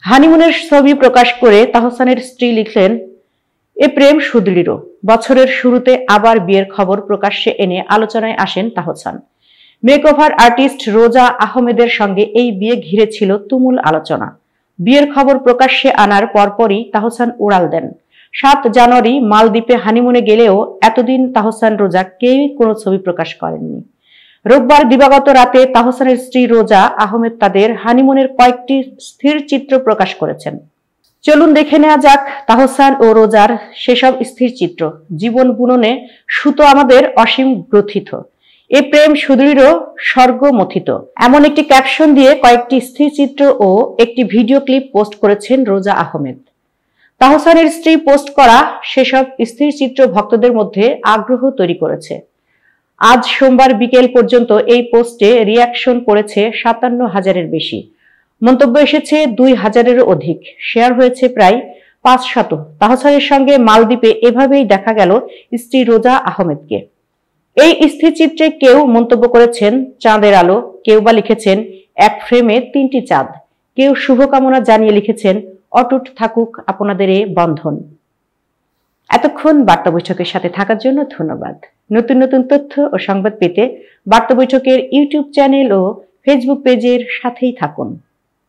হানিমুনের ছবি প্রকাশ করে তাহসানের স্ত্রী লিখলেন, এ প্রেম সুদৃঢ়। বছরের শুরুতে আবার বিয়ের খবর প্রকাশ্যে এনে আলোচনায় আসেন তাহসান। মেকওভার আর্টিস্ট রোজা আহমেদের সঙ্গে এই বিয়ে ঘিরে ছিল তুমুল আলোচনা। বিয়ের খবর প্রকাশ্যে আনার পরপরই তাহসান উড়াল দেন। 7 জানুয়ারি মালদ্বীপে হানিমুনে গেলেও এতদিন তাহসান রোজা কেউই কোনো ছবি প্রকাশ করেননি। রোববার দিবাগত রাতে তাহসানের স্ত্রী রোজা আহমেদ তাদের হানিমুনের কয়েকটি স্থির চিত্র প্রকাশ করেছেন। চলুন দেখে নেওয়া যাক তাহসান ও রোজার সেসব স্থির চিত্র। জীবন বুননে সুতো আমাদের অসীম গ্রথিত, এ প্রেম সুদৃঢ় স্বর্গ মথিত, এমন একটি ক্যাপশন দিয়ে কয়েকটি স্থির চিত্র ও একটি ভিডিও ক্লিপ পোস্ট করেছেন রোজা আহমেদ। তাহসানের স্ত্রী পোস্ট করা সেসব স্থির চিত্র ভক্তদের মধ্যে আগ্রহ তৈরি করেছে। আজ সোমবার বিকেল পর্যন্ত এই পোস্টে রিয়াকশন করেছে 57,000-এর বেশি। মন্তব্য এসেছে 2,000-এরও অধিক। শেয়ার হয়েছে প্রায় 500। তাহসানের সঙ্গে মালদ্বীপে এভাবেই দেখা গেল স্ত্রী রোজা আহমেদকে। এই স্থিরচিত্রে কেউ মন্তব্য করেছেন চাঁদের আলো, কেউ বা লিখেছেন এক ফ্রেমে 3টি চাঁদ, কেউ শুভকামনা জানিয়ে লিখেছেন অটুট থাকুক আপনাদের এ বন্ধন। এতক্ষণ বার্তা বৈঠকের সাথে থাকার জন্য ধন্যবাদ। নতুন নতুন তথ্য ও সংবাদ পেতে বার্তা বৈঠকের ইউটিউব চ্যানেল ও ফেসবুক পেজের সাথেই থাকুন।